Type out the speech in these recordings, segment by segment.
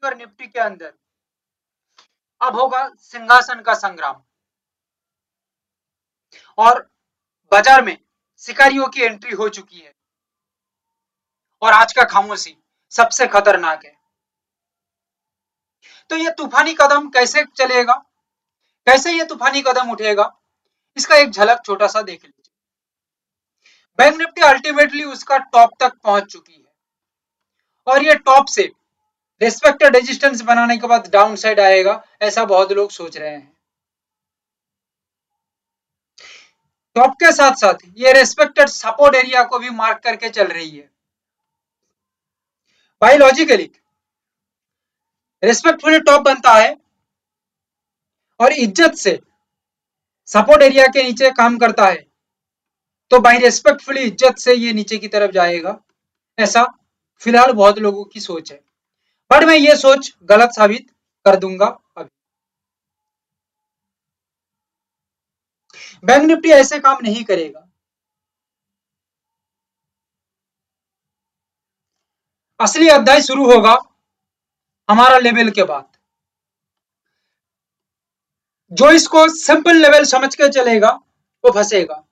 और निफ्टी के अंदर अब होगा सिंहासन का संग्राम और बाजार में शिकारियों की एंट्री हो चुकी है और आज का खामोशी सबसे खतरनाक है। तो ये तूफानी कदम कैसे चलेगा, कैसे ये तूफानी कदम उठेगा, इसका एक झलक छोटा सा देख लीजिए। बैंक निफ्टी अल्टीमेटली उसका टॉप तक पहुंच चुकी है और ये टॉप से रेस्पेक्टेड रेजिस्टेंस बनाने के बाद डाउन साइड आएगा, ऐसा बहुत लोग सोच रहे हैं। टॉप के साथ साथ ये रेस्पेक्टेड सपोर्ट एरिया को भी मार्क करके चल रही है। बायोलॉजिकली रेस्पेक्टफुली टॉप बनता है और इज्जत से सपोर्ट एरिया के नीचे काम करता है तो बाई रेस्पेक्टफुली इज्जत से ये नीचे की तरफ जाएगा, ऐसा फिलहाल बहुत लोगों की सोच है। बट मैं ये सोच गलत साबित कर दूंगा। अभी बैंक निफ्टी ऐसे काम नहीं करेगा। असली अध्याय शुरू होगा हमारा लेवल के बाद। जो इसको सिंपल लेवल समझ के चलेगा वो फंसेगा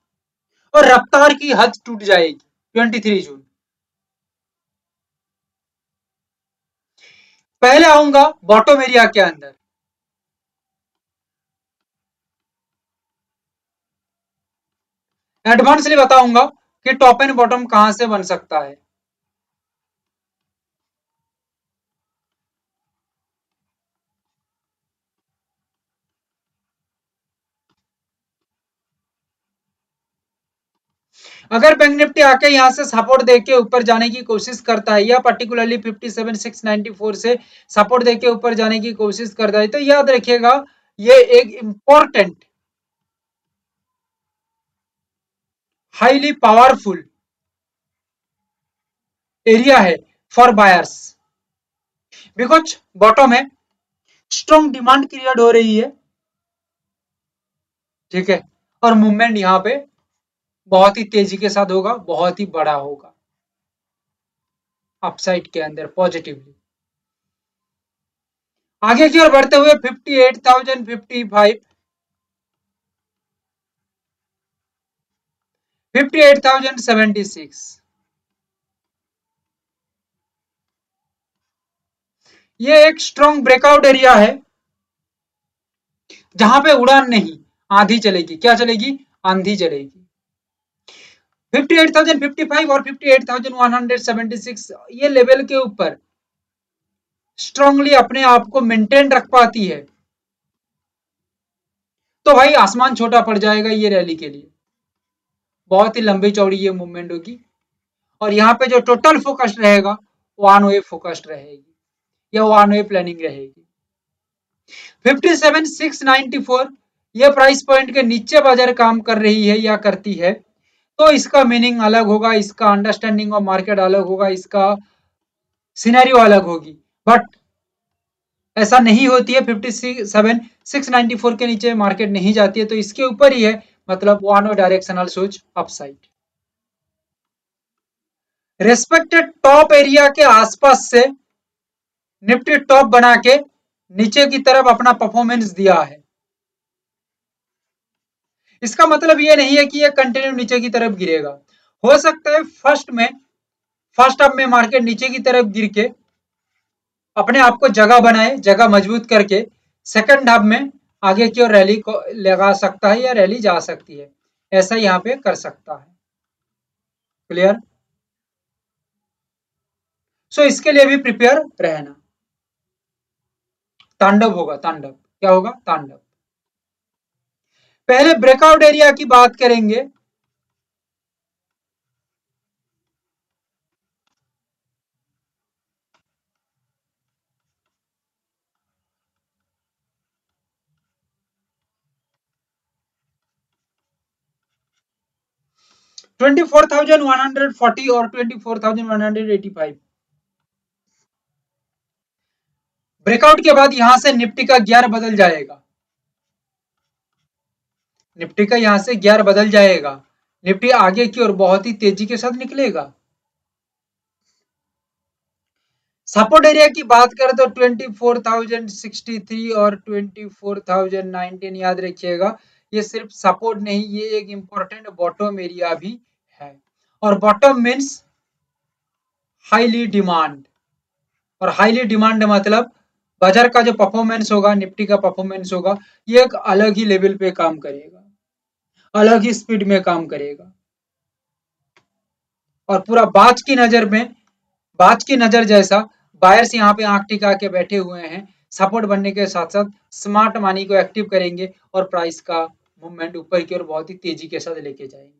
और रफ्तार की हद टूट जाएगी। 23 जून पहले आऊंगा बॉटम एरिया के अंदर। एडवांसली बताऊंगा कि टॉप एंड बॉटम कहां से बन सकता है। अगर बैंक निफ्टी आके यहां से सपोर्ट देके ऊपर जाने की कोशिश करता है या पर्टिकुलरली 57,694 से सपोर्ट देके ऊपर जाने की कोशिश करता है तो याद रखिएगा ये एक इंपॉर्टेंट हाईली पावरफुल एरिया है फॉर बायर्स। बिकॉज बॉटम है, स्ट्रॉन्ग डिमांड क्रिएट हो रही है, ठीक है, और मूवमेंट यहां पे बहुत ही तेजी के साथ होगा, बहुत ही बड़ा होगा अपसाइड के अंदर पॉजिटिवली। आगे की ओर बढ़ते हुए 58,055, 58,076, ये एक स्ट्रॉन्ग ब्रेकआउट एरिया है जहां पे उड़ान नहीं आंधी चलेगी। क्या चलेगी? आंधी चलेगी। 58,055 और 58,176 ये लेवल के ऊपर स्ट्रांगली अपने आप को मेंटेन रख पाती है तो भाई आसमान छोटा पड़ जाएगा ये रैली के लिए। बहुत ही लंबी चौड़ी ये मूवमेंट होगी और यहाँ पे जो टोटल फोकस्ड रहेगा वन वे फोकस्ड रहेगी या वन वे प्लानिंग रहेगी। 57,694 ये प्राइस पॉइंट के नीचे बाजार काम कर रही है या करती है तो इसका मीनिंग अलग होगा, इसका अंडरस्टैंडिंग ऑफ मार्केट अलग होगा, इसका सिनेरियो अलग होगी। बट ऐसा नहीं होती है, 57,694 के नीचे मार्केट नहीं जाती है तो इसके ऊपर ही है, मतलब वन वे डायरेक्शनल सोच अपसाइड। रेस्पेक्टेड टॉप एरिया के आसपास से निफ्टी टॉप बना के नीचे की तरफ अपना परफॉर्मेंस दिया है। इसका मतलब ये नहीं है कि ये कंटिन्यू नीचे की तरफ गिरेगा। हो सकता है फर्स्ट हाफ में मार्केट नीचे की तरफ गिर के अपने आप को जगह बनाए, जगह मजबूत करके सेकंड हाफ में आगे की ओर रैली को लगा सकता है या रैली जा सकती है, ऐसा यहाँ पे कर सकता है। क्लियर? सो इसके लिए भी प्रिपेयर रहना। तांडव होगा, तांडव। क्या होगा? तांडव। पहले ब्रेकआउट एरिया की बात करेंगे। ट्वेंटी 24,140 और 24,185 ब्रेकआउट के बाद यहां से निफ्टी का गियर बदल जाएगा। निफ्टी का यहां से गियर बदल जाएगा, निफ्टी आगे की ओर बहुत ही तेजी के साथ निकलेगा। सपोर्ट एरिया की बात करें तो 24,063 और 24,019 याद रखिएगा, ये सिर्फ सपोर्ट नहीं, ये एक इंपॉर्टेंट बॉटम एरिया भी है। और बॉटम मीन्स हाईली डिमांड, और हाईली डिमांड मतलब बाजार का जो परफॉर्मेंस होगा, निफ्टी का परफॉर्मेंस होगा, ये एक अलग ही लेवल पे काम करेगा, अलग ही स्पीड में काम करेगा। और पूरा बाज की नजर जैसा बायर्स यहाँ पे आंख टिका के बैठे हुए हैं, सपोर्ट बनने के साथ साथ स्मार्ट मनी को एक्टिव करेंगे और प्राइस का मूवमेंट ऊपर की ओर बहुत ही तेजी के साथ लेके जाएंगे।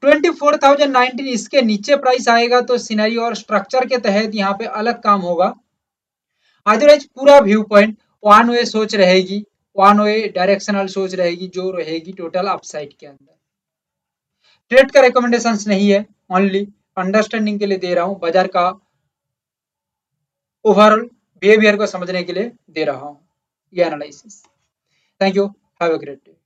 24,019 इसके नीचे प्राइस आएगा तो सिनेरियो और स्ट्रक्चर के तहत यहाँ पे अलग काम होगा। अदरवाइज पूरा व्यू पॉइंट वन वे सोच रहेगी, वन वे डायरेक्शनल सोच रहेगी, जो रहेगी टोटल अपसाइड के अंदर। ट्रेड का रिकमेंडेशन नहीं है, ओनली अंडरस्टैंडिंग के लिए दे रहा हूं, बाजार का ओवरऑल बिहेवियर को समझने के लिए दे रहा हूं ये analysis. Thank you, have a great day.